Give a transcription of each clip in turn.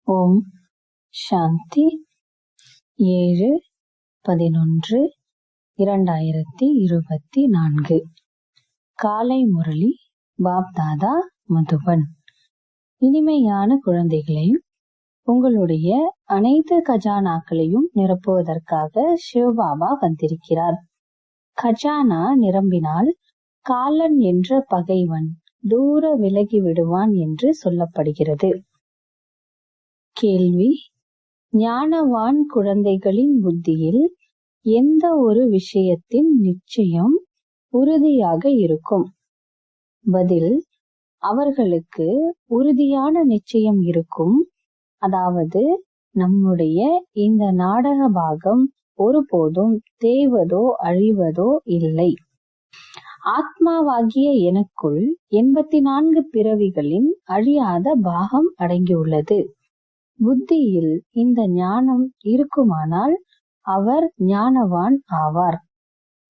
ஓம் சாந்தி 7/11/2024 காலை முரளி பாப்தாதா மதுபன். இனிமையான குழந்தைகளே, உங்களுடைய அனைத்து கஜானாக்களையும் நிரப்புவதற்காக சிவபாபா வந்திருக்கிறார். கஜானா நிரம்பினால் காலன் என்ற பகைவன் தூர விலகி விடுவான் என்று சொல்லப்படுகிறது. கேள்வி: ஞானவான் குழந்தைகளின் புத்தியில் எந்த ஒரு விஷயத்தின் நிச்சயம் உறுதியாக இருக்கும்? பதில்: அவர்களுக்கு உறுதியான நிச்சயம் இருக்கும். அதாவது, நம்முடைய இந்த நாடக பாகம் ஒருபோதும் தேய்வதோ அழிவதோ இல்லை. ஆத்மாவாகிய எனக்குள் 84 பிறவிகளின் அழியாத பாகம் அடங்கியுள்ளது. புத்தியில் இந்த ஞானம் இருக்குமானால் அவர் ஞானவான் ஆவார்.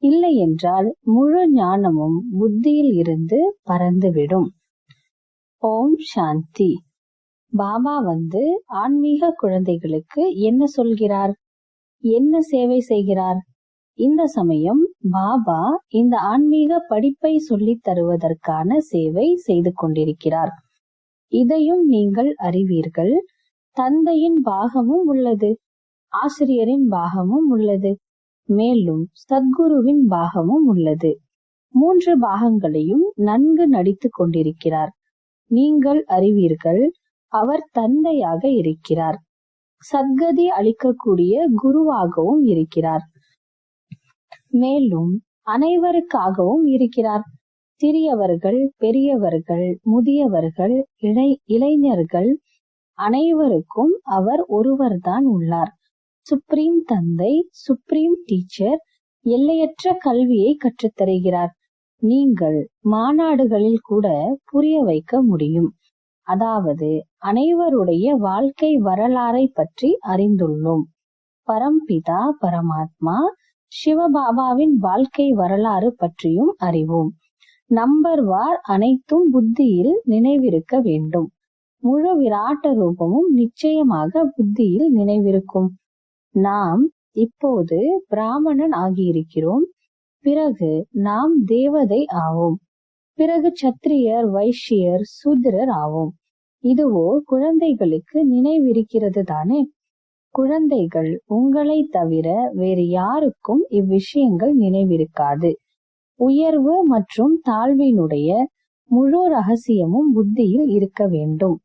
இல்லை என்றால் முழு ஞானமும் புத்தியில் இருந்து பறந்துவிடும். ஓம் சாந்தி. பாபா வந்து ஆன்மீக குழந்தைகளுக்கு என்ன சொல்கிறார், என்ன சேவை செய்கிறார்? இந்த சமயம் பாபா இந்த ஆன்மீக படிப்பை சொல்லித் தருவதற்கான சேவை செய்து கொண்டிருக்கிறார். இதையும் நீங்கள் அறிவீர்கள். தந்தையின் பாகமும் உள்ளது, ஆசிரியரின் பாகமும் உள்ளது, மேலும் சத்குருவின் பாகமும் உள்ளது. 3 பாகங்களையும் நன்கு நடித்து கொண்டிருக்கிறார். நீங்கள் அறிவீர்கள், அவர் தந்தையாக இருக்கிறார், சத்கதி அளிக்கக்கூடிய குருவாகவும் இருக்கிறார், மேலும் அனைவருக்காகவும் இருக்கிறார். சிறியவர்கள், பெரியவர்கள், முதியவர்கள், இளைஞர்கள் அனைவருக்கும் அவர் ஒருவர்தான் உள்ளார். சுப்ரீம் தந்தை, சுப்ரீம் டீச்சர் எல்லையற்ற கல்வியை கற்றுத்தருகிறார். நீங்கள் மாநாடுகளில் கூட புரிய வைக்க முடியும். அதாவது, அனைவருடைய வாழ்க்கை வரலாறை பற்றி அறிந்துள்ளோம். பரம்பிதா பரமாத்மா சிவபாபாவின் வாழ்க்கை வரலாறு பற்றியும் அறிவோம். நம்பர் வார் அனைத்தும் புத்தியில் நினைவிருக்க வேண்டும். முழு விராட்ட ரூபமும் நிச்சயமாக புத்தியில் நினைவிருக்கும். நாம் இப்போது பிராமணன் ஆகியிருக்கிறோம். பிறகு நாம் தேவதை ஆவோம். பிறகு சத்திரியர், வைஷ்யர், சூத்திரர் ஆவோம். இதுவோ குழந்தைகளுக்கு நினைவிருக்கிறது தானே? குழந்தைகள் உங்களை தவிர வேறு யாருக்கும் இவ்விஷயங்கள் நினைவிருக்காது. உயர்வு மற்றும் தாழ்வினுடைய முழு ரகசியமும் புத்தியில் இருக்க வேண்டும்.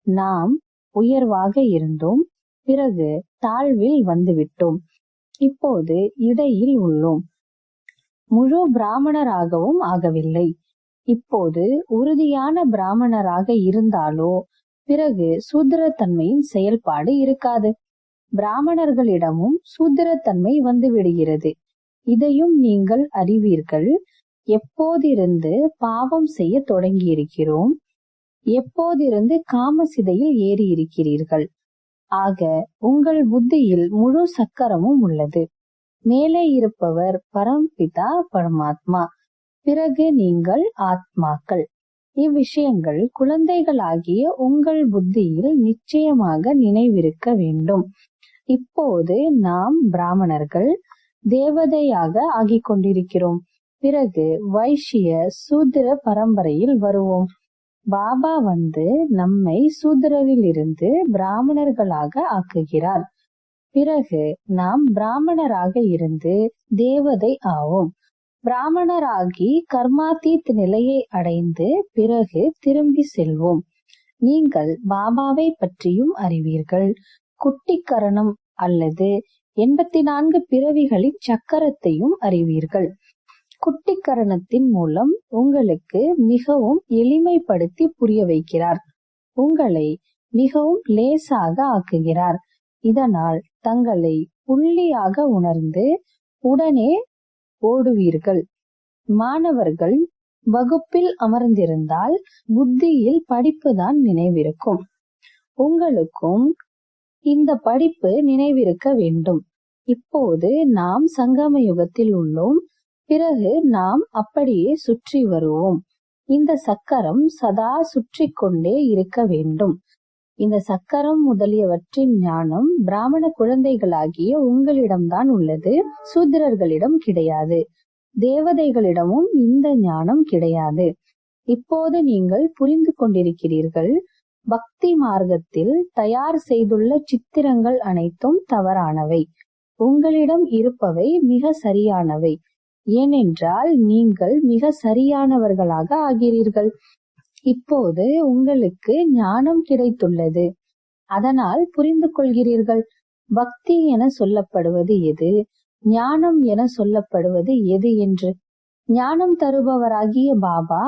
நாம் உயர்வாக இருந்தோம், பிறகு தாழ்வில் வந்துவிட்டோம், இப்போது இடையில் உள்ளோம். முழு பிராமணராகவும் ஆகவில்லை. இப்போது உறுதியான பிராமணராக இருந்தாலோ பிறகு சூத்திரத்தன்மையின் செயல்பாடு இருக்காது. பிராமணர்களிடமும் சூத்திரத்தன்மை வந்துவிடுகிறது. இதையும் நீங்கள் அறிவீர்கள். எப்போதிருந்து பாவம் செய்ய தொடங்கியிருக்கிறோம், எப்போதிருந்து காமசிதையில் ஏறி இருக்கிறீர்கள். ஆக உங்கள் புத்தியில் முழு சக்கரமும் உள்ளது. மேலே இருப்பவர் பரம்பிதா பரமாத்மா, பிறகு நீங்கள் ஆத்மாக்கள். இவ்விஷயங்கள் குழந்தைகளாகிய உங்கள் புத்தியில் நிச்சயமாக நினைவிருக்க வேண்டும். இப்போது நாம் பிராமணர்கள், தேவதையாக ஆகிக் கொண்டிருக்கிறோம். பிறகு வைஷ்ய சூத்திர பரம்பரையில் வருவோம். பாபா வந்து நம்மை சூத்திரரிலிருந்து பிராமணர்களாக ஆக்குகிறார். பிறகு நாம் பிராமணராக இருந்து தேவதை ஆவோம். பிராமணராகி கர்மாதீத் நிலையை அடைந்து பிறகு திரும்பி செல்வோம். நீங்கள் பாபாவை பற்றியும் அறிவீர்கள். குட்டிக்கரணம் அல்லது 84 பிறவிகளின் சக்கரத்தையும் அறிவீர்கள். குட்டிக்கரணத்தின் மூலம் உங்களுக்கு மிகவும் எளிமைப்படுத்தி புரிய வைக்கிறார். உங்களை மிகவும் லேசாக ஆக்குகிறார். இதனால் தங்களை புள்ளியாக உணர்ந்து உடனே ஓடுவீர்கள். மாணவர்கள் வகுப்பில் அமர்ந்திருந்தால் புத்தியில் படிப்புதான் நினைவிருக்கும். உங்களுக்கும் இந்த படிப்பு நினைவிருக்க வேண்டும். இப்போது நாம் சங்கம யுகத்தில் உள்ளோம். பிறகு நாம் அப்படியே சுற்றி வருவோம். இந்த சக்கரம் சதா சுற்றி கொண்டே இருக்க வேண்டும். இந்த சக்கரம் முதலியவற்றின் ஞானம் பிராமண குழந்தைகளாகிய உங்களிடம்தான் உள்ளது, சூத்திரர்களிடம் கிடையாது. தேவதைகளிடமும் இந்த ஞானம் கிடையாது. இப்போது நீங்கள் புரிந்து கொண்டிருக்கிறீர்கள். பக்தி மார்க்கத்தில் தயார் செய்துள்ள சித்திரங்கள் அனைத்தும் தவறானவை. உங்களிடம் இருப்பவை மிக சரியானவை. ஏனென்றால் நீங்கள் மிக சரியானவர்களாக ஆகிறீர்கள். இப்போது உங்களுக்கு ஞானம் கிடைத்துள்ளது. அதனால் புரிந்து கொள்கிறீர்கள். பக்தி என சொல்லப்படுவது எது, ஞானம் என சொல்லப்படுவது எது என்று. ஞானம் தருபவராகிய பாபா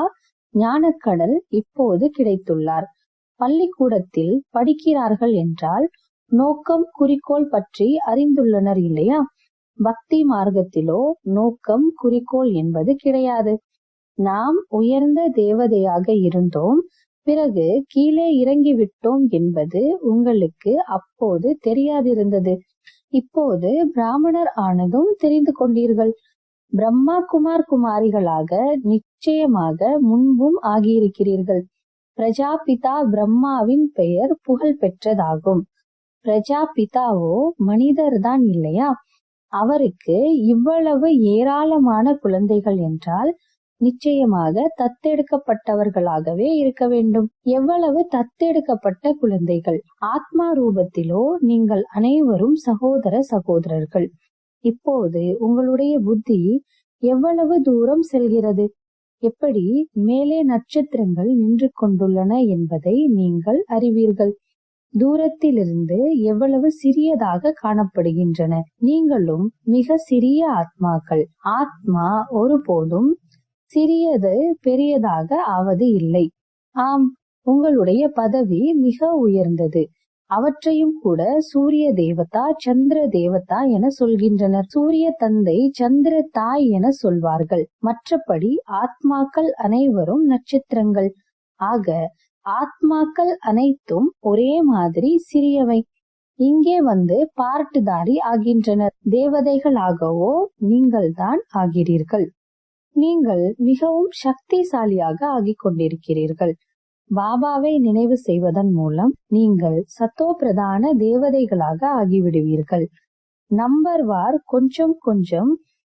ஞானக்கடல் இப்போது கிடைத்துள்ளார். பள்ளிக்கூடத்தில் படிக்கிறார்கள் என்றால் நோக்கம் குறிக்கோள் பற்றி அறிந்துள்ளனர் இல்லையா? பக்தி மார்க்கத்திலோ நோக்கம் குறிக்கோள் என்பது கிடையாது. நாம் உயர்ந்த தேவதையாக இருந்தோம், பிறகு கீழே இறங்கிவிட்டோம் என்பது உங்களுக்கு அப்போது தெரியாதிருந்தது. இப்போது பிராமணர் ஆனதும் தெரிந்து கொண்டீர்கள். பிரம்மா குமார் குமாரிகளாக நிச்சயமாக முன்பும் ஆகியிருக்கிறீர்கள். பிரஜாபிதா பிரம்மாவின் பெயர் புகழ் பெற்றதாகும். பிரஜாபிதாவோ மனிதர்தான் இல்லையா? அவருக்கு இவ்வளவு ஏராளமான குழந்தைகள் என்றால் நிச்சயமாக தத்தெடுக்கப்பட்டவர்களாகவே இருக்க வேண்டும். எவ்வளவு தத்தெடுக்கப்பட்ட குழந்தைகள்! ஆத்மா ரூபத்திலோ நீங்கள் அனைவரும் சகோதர சகோதரர்கள். இப்போது உங்களுடைய புத்தி எவ்வளவு தூரம் செல்கிறது, எப்படி மேலே நட்சத்திரங்கள் நின்று கொண்டுள்ளன என்பதை நீங்கள் அறிவீர்கள். தூரத்திலிருந்து எவ்வளவு சிறியதாக காணப்படுகின்றன. நீங்களும் மிக சிறிய ஆத்மாக்கள். ஆத்மா ஒருபோதும் சிறியது பெரியதாக ஆவது இல்லை. ஆம், உங்களுடைய பதவி மிக உயர்ந்தது. அவற்றையும் கூட சூரிய தேவதா சந்திர தேவதா என சொல்கின்றனர். சூரிய தந்தை சந்திர தாய் என சொல்வார்கள். மற்றபடி ஆத்மாக்கள் அனைவரும் நட்சத்திரங்கள். ஆக ஆத்மாக்கள் அனைத்தும் ஒரே மாதிரி சிறியவை. இங்கே வந்து பார்ட்டுதாரி ஆகின்றனர். தேவதைகளாகவோ நீங்கள்தான் ஆகிறீர்கள். நீங்கள் மிகவும் சக்திசாலியாக ஆகிக் கொண்டிருக்கிறீர்கள். பாபாவை நினைவு செய்வதன் மூலம் நீங்கள் சத்தோ பிரதான தேவதைகளாக ஆகிவிடுவீர்கள். நம்பர் வார் கொஞ்சம் கொஞ்சம்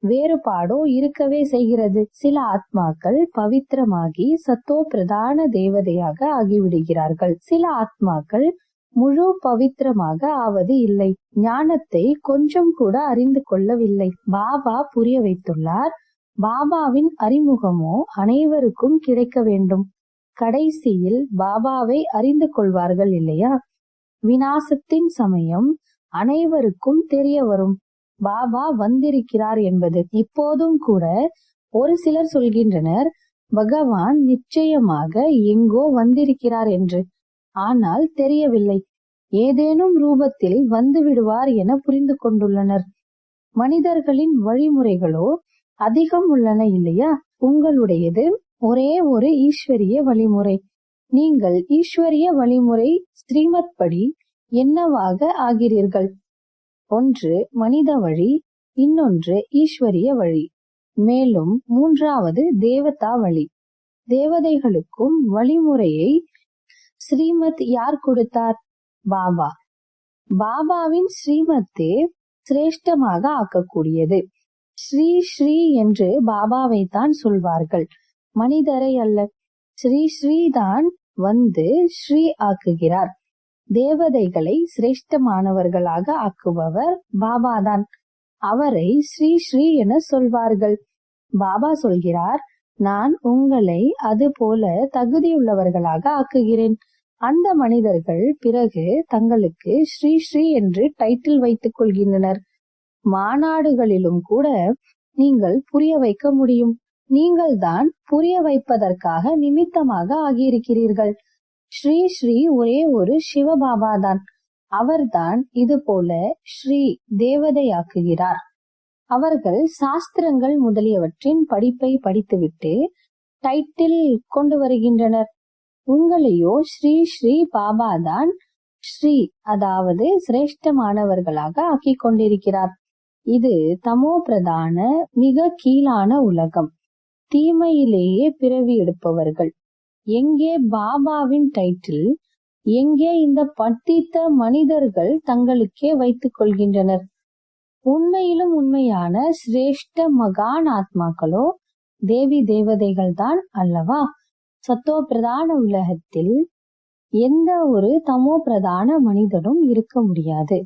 வேறுபாடோ இருக்கவே செய்கிறது. சில ஆத்மாக்கள் பவித்திரமாகி சத்தோ பிரதான தேவதையாக ஆகிவிடுகிறார்கள். சில ஆத்மாக்கள் முழு பவித்திரமாக ஆவது இல்லை. ஞானத்தை கொஞ்சம் கூட அறிந்து கொள்ளவில்லை. பாபா புரிய வைத்துள்ளார். பாபாவின் அறிமுகமோ அனைவருக்கும் கிடைக்க வேண்டும். கடைசியில் பாபாவை அறிந்து கொள்வார்கள் இல்லையா? விநாசத்தின் சமயம் அனைவருக்கும் தெரிய வரும் பாபா வந்திருக்கிறார் என்பது. இப்போதும் கூட ஒரு சிலர் சொல்கின்றனர், பகவான் நிச்சயமாக எங்கோ வந்திருக்கிறார் என்று. ஆனால் தெரியவில்லை. ஏதேனும் ரூபத்தில் வந்து விடுவார் என புரிந்து கொண்டுள்ளனர். மனிதர்களின் வழிமுறைகளோ அதிகம் உள்ளன இல்லையா? உங்களுடையது ஒரே ஒரு ஈஸ்வரிய வழிமுறை. நீங்கள் ஈஸ்வரிய வழிமுறை ஸ்ரீமத் படி என்னவாக ஆகிறீர்கள்? ஒன்று மனித வழி, இன்னொன்று ஈஸ்வரிய வழி, மேலும் மூன்றாவது தேவதா வழி. தேவதைகளுக்கும் வழிமுறையை ஸ்ரீமத் யார் கொடுத்தார்? பாபா. பாபாவின் ஸ்ரீமத்தே சிரேஷ்டமாக ஆக்கக்கூடியது. ஸ்ரீ ஸ்ரீ என்று பாபாவை தான் சொல்வார்கள், மனிதரை அல்ல. ஸ்ரீ ஸ்ரீ தான் வந்து ஸ்ரீ ஆக்குகிறார். தேவதைகளை சிரேஷ்டமானவர்களாக ஆக்குபவர் பாபாதான். அவரை ஸ்ரீ ஸ்ரீ என சொல்வார்கள். பாபா சொல்கிறார், நான் உங்களை அது போல தகுதியுள்ளவர்களாக ஆக்குகிறேன். அந்த மனிதர்கள் பிறகு தங்களுக்கு ஸ்ரீ ஸ்ரீ என்று டைட்டில் வைத்துக் கொள்கின்றனர். மாநாடுகளிலும் கூட நீங்கள் புரிய வைக்க முடியும். நீங்கள் தான் புரிய வைப்பதற்காக நிமித்தமாக ஆகியிருக்கிறீர்கள். ஸ்ரீ ஸ்ரீ ஒரே ஒரு சிவபாபா தான். அவர்தான் இது போல ஸ்ரீ தேவதையாக்குகிறார். அவர்கள் சாஸ்திரங்கள் முதலியவற்றின் படிப்பை படித்துவிட்டு டைட்டில் கொண்டு வருகின்றனர். உங்களையோ ஸ்ரீ ஸ்ரீ பாபா தான் ஸ்ரீ, அதாவது சிரேஷ்டமானவர்களாக ஆக்கிக் கொண்டிருக்கிறார். இது தமோ பிரதான மிக கீழான உலகம். தீமையிலேயே பிறவி எடுப்பவர்கள். எங்கே பாபாவின் டைட்டில் எங்கே இந்த பட்டித்த மனிதர்கள் தங்களுக்கே வைத்துக் கொள்கின்றனர். உண்மையிலும் உண்மையான சிரேஷ்ட மகான் ஆத்மாக்களோ தேவி தேவதைகள் தான் அல்லவா? சத்தோ பிரதான உலகத்தில் எந்த ஒரு தமோ பிரதான மனிதனும் இருக்க முடியாது.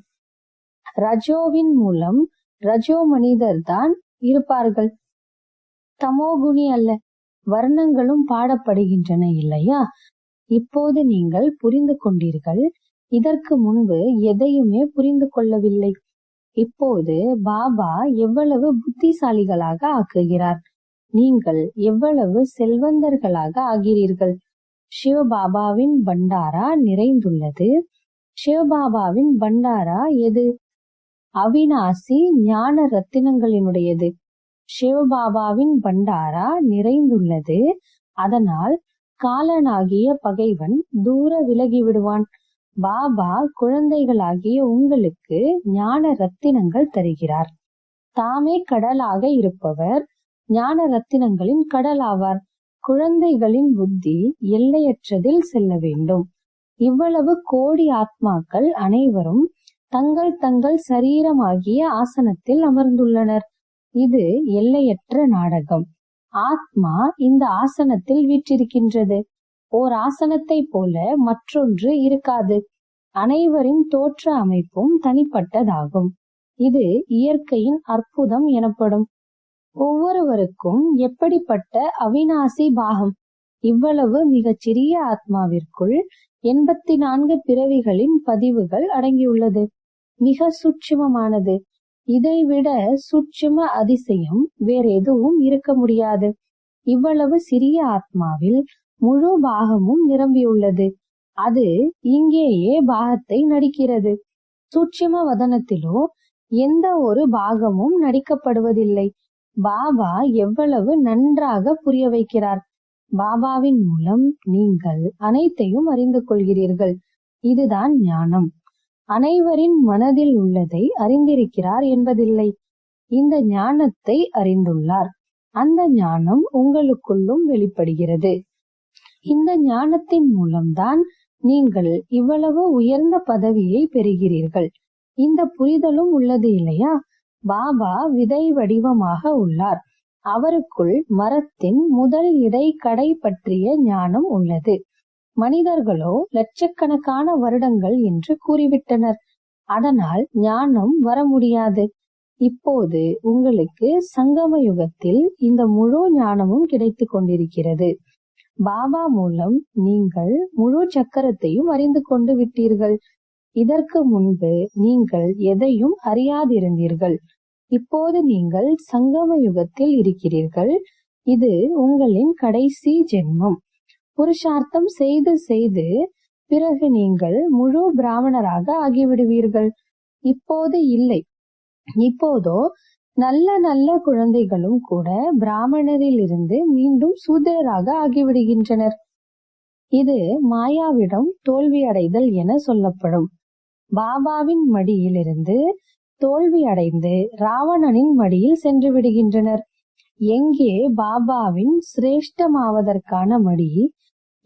ரஜோவின் மூலம் ரஜோ மனிதர் தான் இருப்பார்கள், தமோகுணி அல்ல. வர்ணங்களும் பாடப்படுகின்றன இல்லையா? இப்போது நீங்கள் புரிந்து கொண்டீர்கள். இதற்கு முன்பு எதையுமே புரிந்து கொள்ளவில்லை. இப்போது பாபா எவ்வளவு புத்திசாலிகளாக ஆக்குகிறார். நீங்கள் எவ்வளவு செல்வந்தர்களாக ஆகிறீர்கள். சிவபாபாவின் பண்டாரா நிறைந்துள்ளது. சிவபாபாவின் பண்டாரா எது? அவிநாசி ஞான ரத்தினங்களினுடையது. சிவபாபாவின் பண்டாரா நிறைந்துள்ளது. அதனால் காலனாகிய பகைவன் தூர விலகி விடுவான். பாபா குழந்தைகளாகிய உங்களுக்கு ஞான ரத்தினங்கள் தருகிறார். தாமே கடலாக இருப்பவர் ஞான ரத்தினங்களின் கடல் ஆவார். குழந்தைகளின் புத்தி எல்லையற்றதில் செல்ல வேண்டும். இவ்வளவு கோடி ஆத்மாக்கள் அனைவரும் தங்கள் தங்கள் சரீரமாகிய ஆசனத்தில் அமர்ந்துள்ளனர். இது எல்லையற்ற நாடகம். ஆத்மா இந்த ஆசனத்தில் வீற்றிருக்கின்றது. ஓர் ஆசனத்தை போல மற்றொன்று இருக்காது. அனைவரின் தோற்ற அமைப்பும் தனிப்பட்டதாகும். இது இயற்கையின் அற்புதம் எனப்படும். ஒவ்வொருவருக்கும் எப்படிப்பட்ட அவிநாசி பாகம்! இவ்வளவு மிகச் சிறிய ஆத்மாவிற்குள் 84 பிறவிகளின் பதிவுகள் அடங்கியுள்ளது. மிக சூட்சுமமானது. இதைவிட சூட்சும அதிசயம் வேறெதுவும் இருக்க முடியாது. இவ்வளவு சிறிய ஆத்மாவில் முழு பாகமும் நிரம்பியுள்ளது. அது இங்கேயே பாகத்தை நடிக்கிறது. சூட்சும வதனத்திலோ எந்த ஒரு பாகமும் நடிக்கப்படுவதில்லை. பாபா எவ்வளவு நன்றாக புரிய வைக்கிறார். பாபாவின் மூலம் நீங்கள் அனைத்தையும் அறிந்து கொள்கிறீர்கள். இதுதான் ஞானம். அனைவரின் மனதில் உள்ளதை அறிந்திருக்கிறார் என்பதில்லை. இந்த ஞானத்தை அறிந்துள்ளார். அந்த ஞானம் உங்களுக்குள்ளும் வெளிப்படுகிறது. இந்த ஞானத்தின் மூலம்தான் நீங்கள் இவ்வளவு உயர்ந்த பதவியை பெறுகிறீர்கள். இந்த புரிதலும் உள்ளது இல்லையா? பாபா விதை வடிவமாக உள்ளார். அவருக்குள் மரத்தின் முதல் இடை கடை பற்றிய ஞானம் உள்ளது. மனிதர்களோ லட்சக்கணக்கான வருடங்கள் என்று கூறிவிட்டனர். அதனால் ஞானம் வர முடியாது. இப்போது உங்களுக்கு சங்கம யுகத்தில் இந்த முழு ஞானமும் கிடைத்து கொண்டிருக்கிறது. பாபா மூலம் நீங்கள் முழு சக்கரத்தையும் அறிந்து கொண்டு விட்டீர்கள். இதற்கு முன்பு நீங்கள் எதையும் அறியாதிருந்தீர்கள். இப்போது நீங்கள் சங்கம யுகத்தில் இருக்கிறீர்கள். இது உங்களின் கடைசி ஜென்மம். புருஷார்த்தம் செய்து செய்து பிறகு நீங்கள் முழு பிராமணராக ஆகிவிடுவீர்கள். இப்போது இல்லை. இப்போதோ நல்ல நல்ல குழந்தைகளும் கூட பிராமணரில் இருந்து மீண்டும் சூத்திரராக ஆகிவிடுகின்றனர். இது மாயாவிடம் தோல்வி அடைதல் என சொல்லப்படும். பாபாவின் மடியிலிருந்து தோல்வி அடைந்து ராவணனின் மடியில் சென்று விடுகின்றனர். எங்கே பாபாவின் சிரேஷ்டமாவதற்கான மடி,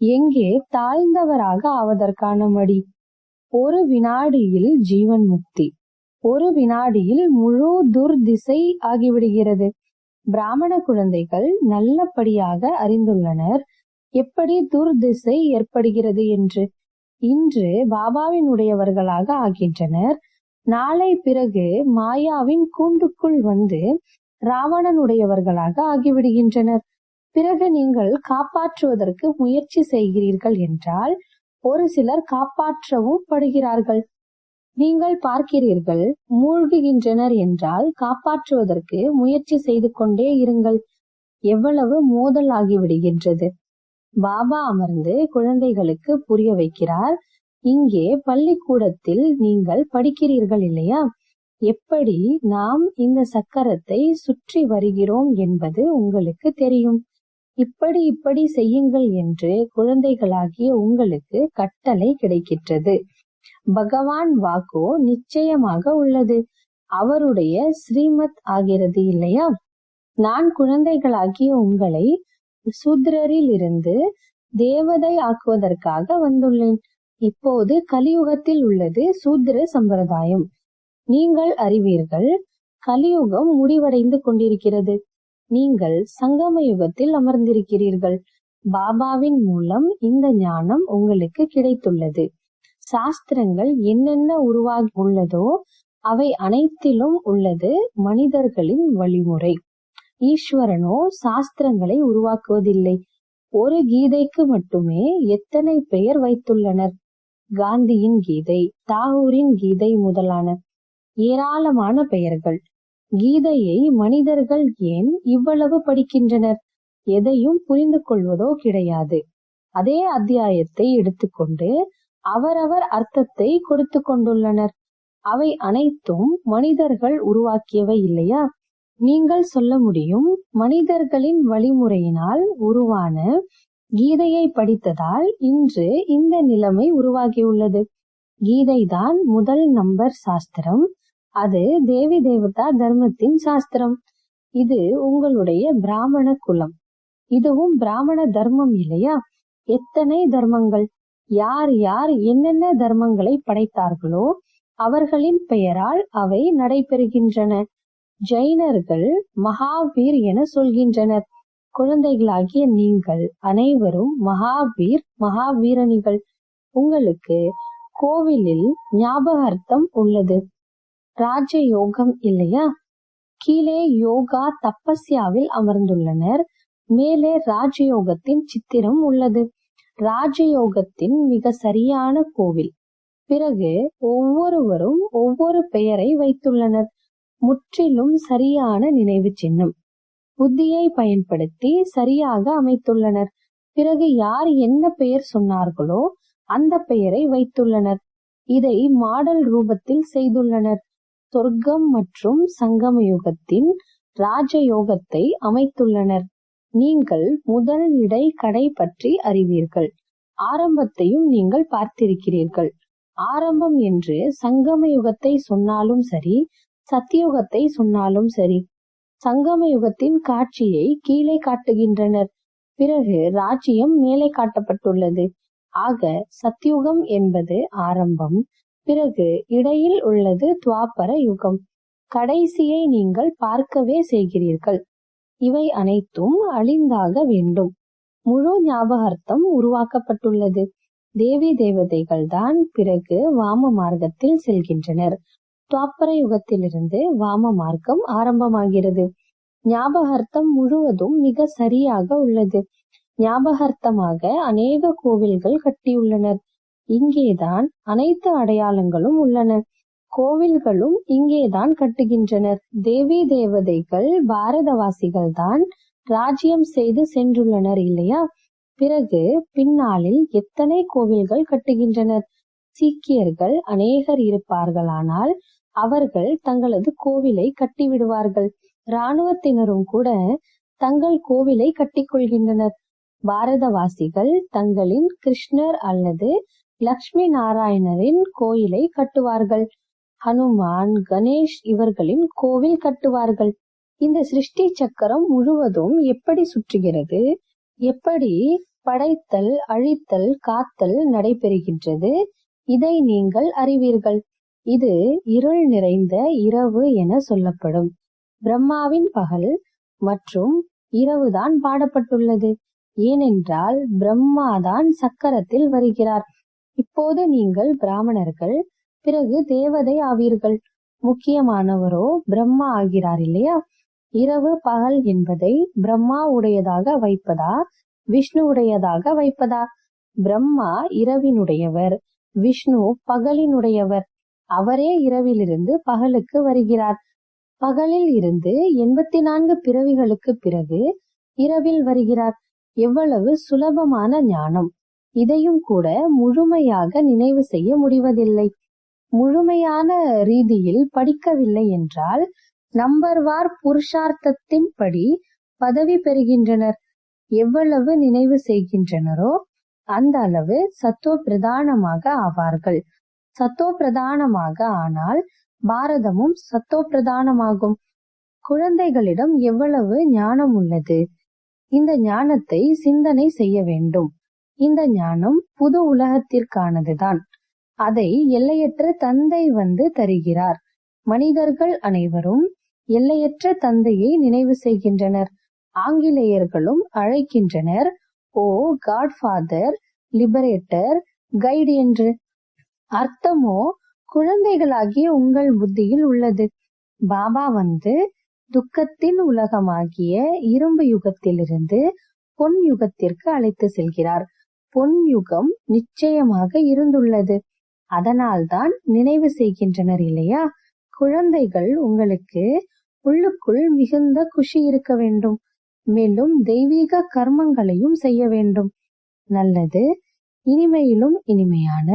எங்கே தாழ்ந்தவராக ஆவதற்கான மடி? ஒரு வினாடியில் ஜீவன் முக்தி, ஒரு வினாடியில் முழு துர்திசை ஆகிவிடுகிறது. பிராமண குழந்தைகள் நல்லபடியாக அறிந்துள்ளனர் எப்படி துர்திசை ஏற்படுகிறது என்று. இன்று பாபாவின் உடையவர்களாக ஆகின்றனர். நாளை பிறகு மாயாவின் கூண்டுக்குள் வந்து ராவணனுடையவர்களாக ஆகிவிடுகின்றனர். பிறகு நீங்கள் காப்பாற்றுவதற்கு முயற்சி செய்கிறீர்கள் என்றால் ஒரு சிலர் காப்பாற்றவும் படுகிறார்கள். நீங்கள் பார்க்கிறீர்கள், மூழ்குகின்றனர் என்றால் காப்பாற்றுவதற்கு முயற்சி செய்து கொண்டே இருங்கள். எவ்வளவு மோதல் ஆகிவிடுகின்றது. பாபா அமர்ந்து குழந்தைகளுக்கு புரிய வைக்கிறார். இங்கே பள்ளிக்கூடத்தில் நீங்கள் படிக்கிறீர்கள் இல்லையா? எப்படி நாம் இந்த சக்கரத்தை சுற்றி வருகிறோம் என்பது உங்களுக்கு தெரியும். இப்படி இப்படி செய்யுங்கள் என்று குழந்தைகளாகிய உங்களுக்கு கட்டளை கிடைக்கின்றது. பகவான் வாக்கோ நிச்சயமாக உள்ளது. அவருடைய ஸ்ரீமத் ஆகிறது இல்லையா? நான் குழந்தைகளாகிய உங்களை சூத்ரரில் இருந்து தேவதை ஆக்குவதற்காக வந்துள்ளேன். இப்போது கலியுகத்தில் உள்ளது சூத்திர சம்பிரதாயம். நீங்கள் அறிவீர்கள், கலியுகம் முடிவடைந்து கொண்டிருக்கிறது. நீங்கள் சங்கம யுகத்தில் அமர்ந்திருக்கிறீர்கள். பாபாவின் மூலம் இந்த ஞானம் உங்களுக்கு கிடைத்துள்ளது. சாஸ்திரங்கள் என்னென்ன உருவாகி உள்ளதோ அவை அனைத்திலும் உள்ளது மனிதர்களின் வழிமுறை. ஈஸ்வரனோ சாஸ்திரங்களை உருவாக்குவதில்லை. ஒரு கீதைக்கு மட்டுமே எத்தனை பெயர் வைத்துள்ளனர். காந்தியின் கீதை, தாகூரின் கீதை முதலான ஏராளமான பெயர்கள். கீதையை மனிதர்கள் ஏன் இவ்வளவு படிக்கின்றனர்? எதையும் புரிந்து கொள்வதோ கிடையாது. அதே அத்தியாயத்தை எடுத்துக்கொண்டு அவரவர் அர்த்தத்தை கொடுத்து கொண்டுள்ளனர். அவை அனைத்தும் மனிதர்கள் உருவாக்கியவை இல்லையா? நீங்கள் சொல்ல முடியும், மனிதர்களின் வழிமுறையினால் உருவான கீதையை படித்ததால் இன்று இந்த நிலைமை உருவாகியுள்ளது. கீதைதான் முதல் நம்பர் சாஸ்திரம். அது தேவி தேவதா தர்மத்தின் சாஸ்திரம். இது உங்களுடைய பிராமண குலம். இதுவும் பிராமண தர்மம் இல்லையா? எத்தனை தர்மங்கள்! யார் யார் என்னென்ன தர்மங்களை படைத்தார்களோ அவர்களின் பெயரால் அவை நடைபெறுகின்றன. ஜைனர்கள் மகாவீர் என சொல்கின்றனர். குழந்தைகளாகிய நீங்கள் அனைவரும் மகாவீர், மகாவீரணிகள். உங்களுக்கு கோவிலில் ஞாபகார்த்தம் உள்ளது. ராஜயோகம் இல்லையா? கீழே யோகா தபஸ்யாவில் அமர்ந்துள்ளனர். மேலே ராஜயோகத்தின் சித்திரம் உள்ளது. ராஜயோகத்தின் மிக சரியான கோவில். பிறகு ஒவ்வொருவரும் ஒவ்வொரு பெயரை வைத்துள்ளனர். முற்றிலும் சரியான நினைவு சின்னம். புத்தியை பயன்படுத்தி சரியாக அமைத்துள்ளனர். பிறகு யார் என்ன பெயர் சொன்னார்களோ அந்த பெயரை வைத்துள்ளனர். இதை மாடல் ரூபத்தில் செய்துள்ளனர். சொர்க்கம் மற்றும் சங்கம யுகத்தின் ராஜயோகத்தை அமைத்துள்ளனர். நீங்கள் முதல் இடை கடை பற்றி அறிவீர்கள். ஆரம்பத்தையும் நீங்கள் பார்த்திருக்கிறீர்கள். ஆரம்பம் என்று சங்கம யுகத்தை சொன்னாலும் சரி, சத்தியுகத்தை சொன்னாலும் சரி, சங்கம யுகத்தின் காட்சியை கீழே காட்டுகின்றனர். பிறகு ராஜ்யம் மேலே காட்டப்பட்டுள்ளது. ஆக சத்தியுகம் என்பது ஆரம்பம். பிறகு இடையில் உள்ளது துவாபர யுகம். கடைசியை நீங்கள் பார்க்கவே செய்கிறீர்கள். இவை அனைத்தும் அழிந்தாக வேண்டும். முழு ஞாபகார்த்தம் உருவாக்கப்பட்டுள்ளது. தேவி தேவதைகள் தான் பிறகு வாம மார்க்கத்தில் செல்கின்றனர். துவாபர யுகத்திலிருந்து வாம மார்க்கம் ஆரம்பமாகிறது. ஞாபகார்த்தம் முழுவதும் மிக சரியாக உள்ளது. ஞாபகார்த்தமாக அநேக கோவில்கள் கட்டியுள்ளனர். இங்கேதான் அனைத்து அடையாளங்களும் உள்ளன. கோவில்களும் இங்கேதான் கட்டுகின்றனர். தேவி தேவதைகள் பாரதவாசிகள் தான் ராஜ்யம் செய்து சென்றுள்ளனர் இல்லையா? பிறகு பின்னாளில் எத்தனை கோவில்கள் கட்டுகின்றனர். சீக்கியர்கள் அநேகர் இருப்பார்களானால் அவர்கள் தங்களது கோவிலை கட்டிவிடுவார்கள். இராணுவத்தினரும் கூட தங்கள் கோவிலை கட்டிக்கொள்கின்றனர். பாரதவாசிகள் தங்களின் கிருஷ்ணர் அல்லது லக்ஷ்மி நாராயணரின் கோயிலை கட்டுவார்கள். ஹனுமான், கணேஷ் இவர்களின் கோவில் கட்டுவார்கள். இந்த சிருஷ்டி சக்கரம் முழுவதும் எப்படி சுற்றுகிறது, எப்படி படைத்தல், அழித்தல், காத்தல் நடைபெறுகின்றது, இதை நீங்கள் அறிவீர்கள். இது இருள் நிறைந்த இரவு என சொல்லப்படும். பிரம்மாவின் பகல் மற்றும் இரவுதான் பாடப்பட்டுள்ளது. ஏனென்றால் பிரம்மாதான் சக்கரத்தில் வருகிறார். இப்போது நீங்கள் பிராமணர்கள், பிறகு தேவதை ஆவீர்கள். முக்கியமானவரோ பிரம்மா ஆகிறார் இல்லையா? இரவு பகல் என்பதை பிரம்மா உடையதாக வைப்பதா, விஷ்ணு உடையதாக வைப்பதா? பிரம்மா இரவினுடையவர், விஷ்ணு பகலினுடையவர். அவரே இரவிலிருந்து பகலுக்கு வருகிறார். பகலில் இருந்து 84 பிறவிகளுக்கு பிறகு இரவில் வருகிறார். எவ்வளவு சுலபமான ஞானம்! இதையும் கூட முழுமையாக நினைவு செய்ய முடிவதில்லை. முழுமையான ரீதியில் படிக்கவில்லை என்றால் நம்பர்வார் புருஷார்த்தத்தின் படி பதவி பெறுகின்றனர். எவ்வளவு நினைவு செய்கின்றனரோ அந்த அளவு சத்தோ பிரதானமாக ஆவார்கள். சத்தோ பிரதானமாக ஆனால் பாரதமும் சத்தோ பிரதானமாகும். குழந்தைகளிடம் எவ்வளவு ஞானம் உள்ளது! இந்த ஞானத்தை சிந்தனை செய்ய வேண்டும். இந்த ஞானம் புது உலகத்திற்கானதுதான். அதை எல்லையற்ற தந்தை வந்து தருகிறார். மனிதர்கள் அனைவரும் எல்லையற்ற தந்தையை நினைவு செய்கின்றனர். ஆங்கிலேயர்களும் அழைக்கின்றனர், ஓ காட்ஃபாதர், லிபரேட்டர், கைடு என்று. அர்த்தமோ குழந்தைகளாகிய உங்கள் புத்தியில் உள்ளது. பாபா வந்து துக்கத்தின் உலகமாகிய இரும்பு யுகத்திலிருந்து பொன் யுகத்திற்கு அழைத்து செல்கிறார். பொன் யுகம் நிச்சயமாக இருந்துள்ளது. அதனால்தான் நினைவு செய்கின்றனர் இல்லையா? குழந்தைகள், உங்களுக்கு உள்ளுக்குள் மிகுந்த குஷி இருக்க வேண்டும். மேலும் தெய்வீக கர்மங்களையும் செய்ய வேண்டும். நல்லது, இனிமையிலும் இனிமையான,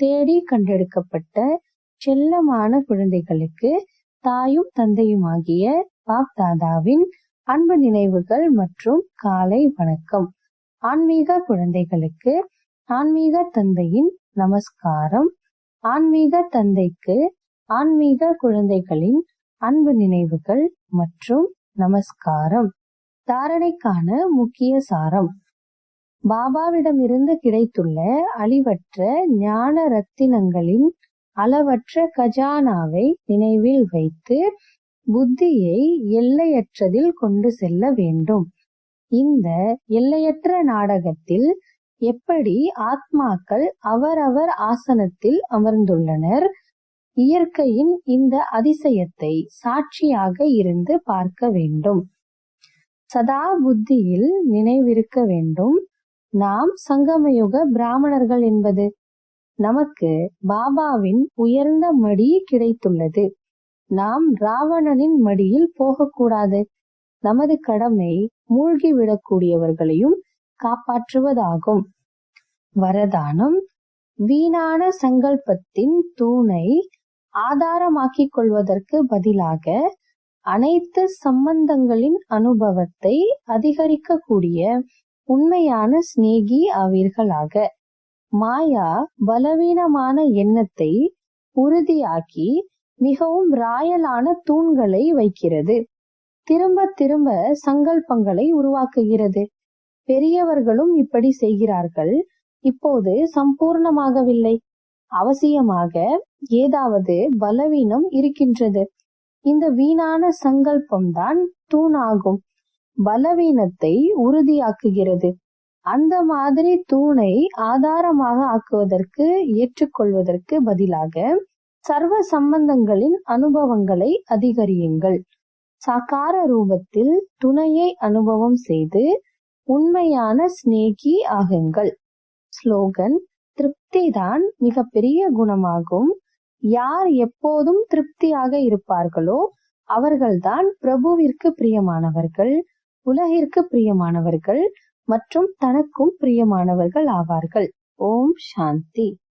தேடி கண்டெடுக்கப்பட்ட செல்லமான குழந்தைகளுக்கு தாயும் தந்தையுமாகிய பாப் தாதாவின் அன்பு நினைவுகள் மற்றும் காலை வணக்கம். ஆன்மீக குழந்தைகளுக்கு ஆன்மீக தந்தையின் நமஸ்காரம். ஆன்மீக தந்தைக்கு ஆன்மீக குழந்தைகளின் அன்பு நினைவுகள் மற்றும் நமஸ்காரம். தாரணைக்கான முக்கிய சாரம். பாபாவிடமிருந்து கிடைத்துள்ள அழிவற்ற ஞான ரத்தினங்களின் அளவற்ற கஜானாவை நினைவில் வைத்து புத்தியை எல்லையற்றதில் கொண்டு செல்ல வேண்டும். இந்த எல்லையற்ற நாடகத்தில் எப்படி ஆத்மாக்கள் அவரவர் ஆசனத்தில் அமர்ந்துள்ளனர், இயற்கையின் இந்த அதிசயத்தை சாட்சியாக இருந்து பார்க்க வேண்டும். சதா புத்தியில் நினைவிருக்க வேண்டும், நாம் சங்கமயுக பிராமணர்கள் என்பது. நமக்கு பாபாவின் உயர்ந்த மடி கிடைத்துள்ளது. நாம் ராவணனின் மடியில் போகக்கூடாது. நமது கடமை மூழ்கிவிடக்கூடியவர்களையும் காப்பாற்றுவதாகும். வரதானம். வீணான சங்கல்பத்தின் தூணை ஆதாரமாக்கிக் கொள்வதற்கு பதிலாக அனைத்து சம்பந்தங்களின் அனுபவத்தை அதிகரிக்கக்கூடிய உண்மையான சிநேகி ஆவீர்களாக. மாயா பலவீனமான எண்ணத்தை உறுதியாக்கி மிகவும் ராயலான தூண்களை வைக்கிறது. திரும்ப திரும்ப சங்கல்பங்களை உருவாக்குகிறது. பெரியவர்களும் இப்படி செய்கிறார்கள். இப்போது சம்பூர்ணமாகவில்லை. அவசியமாக ஏதாவது பலவீனம் இருக்கின்றது. இந்த வீணான சங்கல்பம்தான் தூணாகும். பலவீனத்தை உறுதியாக்குகிறது. அந்த மாதிரி தூணை ஆதாரமாக ஆக்குவதற்கு ஏற்றுக்கொள்வதற்கு பதிலாக சர்வ சம்பந்தங்களின் அனுபவங்களை அதிகரியுங்கள். சாக்கார ரூபத்தில் துணையை அனுபவம் செய்து உண்மையான சிநேகி ஆகுங்கள். ஸ்லோகன். திருப்திதான் மிகப்பெரிய குணமாகும். யார் எப்போதும் திருப்தியாக இருப்பார்களோ அவர்கள்தான் பிரபுவிற்கு பிரியமானவர்கள், உலகிற்கு பிரியமானவர்கள் மற்றும் தனக்கும் பிரியமானவர்கள் ஆவார்கள். ஓம் சாந்தி.